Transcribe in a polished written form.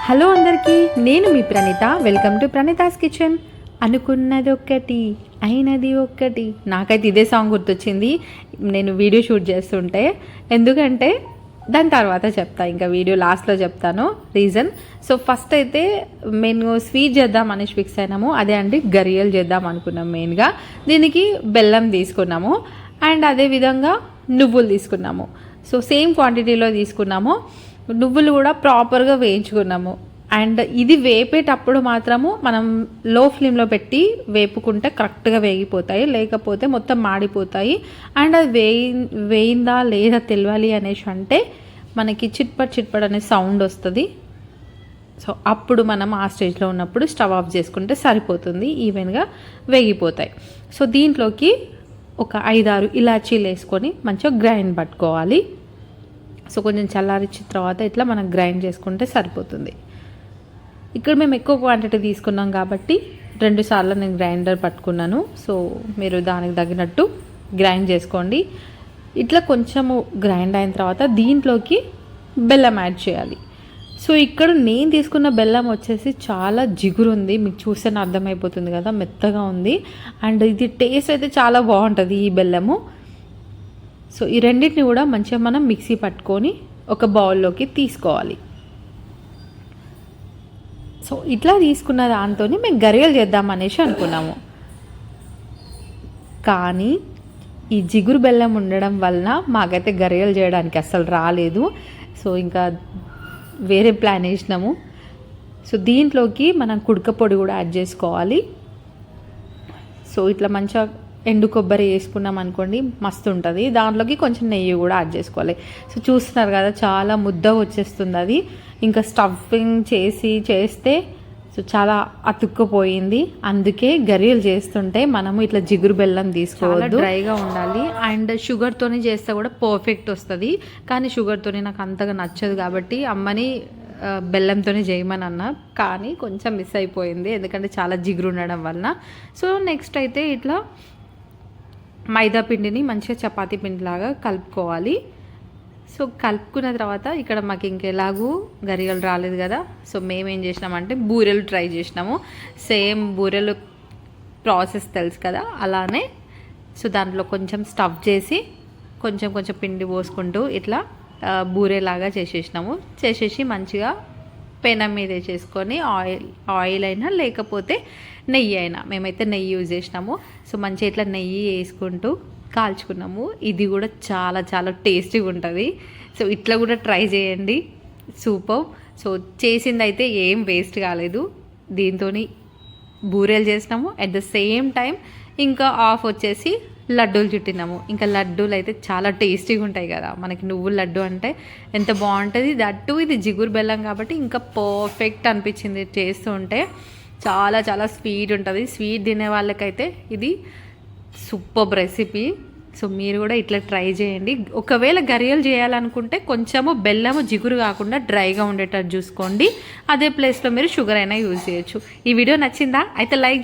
Hello అందరికీ, నేను మీ Praneetha. Welcome to Praneetha's kitchen. అనుకున్నది ఒక్కటి అయినది ఒక్కటి. నాకైతే ఇదే సాంగ్ గుర్తొచ్చింది నేను వీడియో షూట్ చేస్తుంటే. ఎందుకంటే దాని తర్వాత చెప్తా, ఇంకా వీడియో లాస్ట్లో చెప్తాను రీజన్. సో ఫస్ట్ అయితే మేము స్వీట్ చేద్దాం అనేసి ఫిక్స్ అయినాము. అదే అండి, గరియలు చేద్దాం అనుకున్నాం. మెయిన్గా దీనికి బెల్లం తీసుకున్నాము అండ్ అదేవిధంగా నువ్వులు తీసుకున్నాము. సో సేమ్ క్వాంటిటీలో తీసుకున్నాము. నువ్వులు కూడా ప్రాపర్గా వేయించుకున్నాము. అండ్ ఇది వేపేటప్పుడు మాత్రము మనం లో ఫ్లేమ్లో పెట్టి వేపుకుంటే కరెక్ట్గా వేగిపోతాయి, లేకపోతే మొత్తం మాడిపోతాయి. అండ్ అది వేయిందా లేదా తెలియాలి అనేసి అంటే మనకి చిట్పట్ అనే సౌండ్ వస్తుంది. సో అప్పుడు మనం ఆ స్టేజ్లో ఉన్నప్పుడు స్టవ్ ఆఫ్ చేసుకుంటే సరిపోతుంది, ఈవెన్గా వేగిపోతాయి. సో దీంట్లోకి ఒక 5-6 ఇలాచీలు వేసుకొని మంచిగా గ్రైండ్ పట్టుకోవాలి. సో కొంచెం చల్లారిచ్చిన తర్వాత ఇట్లా మనం గ్రైండ్ చేసుకుంటే సరిపోతుంది. ఇక్కడ మేము ఎక్కువ క్వాంటిటీ తీసుకున్నాం కాబట్టి 2 సార్లు నేను గ్రైండర్ పట్టుకున్నాను. సో మీరు దానికి తగినట్టు గ్రైండ్ చేసుకోండి. ఇట్లా కొంచెము గ్రైండ్ అయిన తర్వాత దీంట్లోకి బెల్లం యాడ్ చేయాలి. సో ఇక్కడ నేను తీసుకున్న బెల్లం వచ్చేసి చాలా జిగురు ఉంది, మీకు చూస్తేనే అర్థమైపోతుంది కదా, మెత్తగా ఉంది. అండ్ ఇది టేస్ట్ అయితే చాలా బాగుంటుంది ఈ బెల్లము. సో ఈ రెండింటిని కూడా మంచిగా మనం మిక్సీ పట్టుకొని ఒక బౌల్లోకి తీసుకోవాలి. సో ఇట్లా తీసుకున్న దాంతో మేము గరియలు చేద్దాం అనేసి అనుకున్నాము. కానీ ఈ జిగురు బెల్లం ఉండడం వలన మాకైతే గరియలు చేయడానికి అస్సలు రాలేదు. సో ఇంకా వేరే ప్లాన్ వేసినాము. సో దీంట్లోకి మనం కుడక పొడి కూడా యాడ్ చేసుకోవాలి. సో ఇట్లా మంచిగా ఎండు కొబ్బరి వేసుకున్నాం అనుకోండి, మస్తు ఉంటుంది. దాంట్లోకి కొంచెం నెయ్యి కూడా యాడ్ చేసుకోవాలి. సో చూస్తున్నారు కదా, చాలా ముద్ద వచ్చేస్తుంది అది. ఇంకా స్టఫింగ్ చేస్తే సో చాలా అతుక్కుపోయింది. అందుకే గరియలు చేస్తుంటే మనము ఇట్లా జిగురు బెల్లం తీసుకోవద్దు, డ్రైగా ఉండాలి. అండ్ షుగర్తోని చేస్తే కూడా పర్ఫెక్ట్ వస్తుంది. కానీ షుగర్తోని నాకు అంతగా నచ్చదు కాబట్టి అమ్మని బెల్లంతోనే చేయమని అన్నా, కానీ కొంచెం మిస్ అయిపోయింది ఎందుకంటే చాలా జిగురు ఉండడం వలన. సో నెక్స్ట్ అయితే ఇట్లా మైదా పిండిని మంచిగా చపాతీ పిండిలాగా కలుపుకోవాలి. సో కలుపుకున్న తర్వాత ఇక్కడ మాకు ఇంకెలాగూ గరియలు రాలేదు కదా, సో మేమేం చేసినామంటే బూరెలు ట్రై చేసినాము. సేమ్ బూరెలు ప్రాసెస్ తెలుసు కదా, అలానే. సో దాంట్లో కొంచెం స్టఫ్ చేసి కొంచెం పిండి పోసుకుంటూ ఇట్లా బూరెలాగా చేసేసి మంచిగా పెనం మీద వేసేసుకొని ఆయిల్ అయినా లేకపోతే నెయ్యి అయినా, మేమైతే నెయ్యి యూజ్ చేసినాము. సో మంచిగా ఇట్లా నెయ్యి వేసుకుంటూ కాల్చుకున్నాము. ఇది కూడా చాలా చాలా టేస్టీగా ఉంటుంది. సో ఇట్లా కూడా ట్రై చేయండి, సూపర్. సో చేసింది అయితే ఏం వేస్ట్ కాలేదు. దీంతో బూరెలు చేసినాము, అట్ ద సేమ్ టైం ఇంకా ఆఫ్ వచ్చేసి లడ్డూలు చుట్టినాము. ఇంకా లడ్డూలు అయితే చాలా టేస్టీగా ఉంటాయి కదా, మనకి నువ్వుల లడ్డు అంటే ఎంత బాగుంటుంది. దట్టు ఇది జిగురు బెల్లం కాబట్టి ఇంకా పర్ఫెక్ట్ అనిపించింది చేస్తూ ఉంటే. చాలా చాలా స్వీట్ ఉంటుంది. స్వీట్ తినే వాళ్ళకైతే ఇది సూపర్ రెసిపీ. సో మీరు కూడా ఇట్లా ట్రై చేయండి. ఒకవేళ గరియలు చేయాలనుకుంటే కొంచెము బెల్లము జిగురు కాకుండా డ్రైగా ఉండేటట్టు చూసుకోండి. అదే ప్లేస్లో మీరు షుగర్ అయినా యూజ్ చేయొచ్చు. ఈ వీడియో నచ్చిందా? అయితే లైక్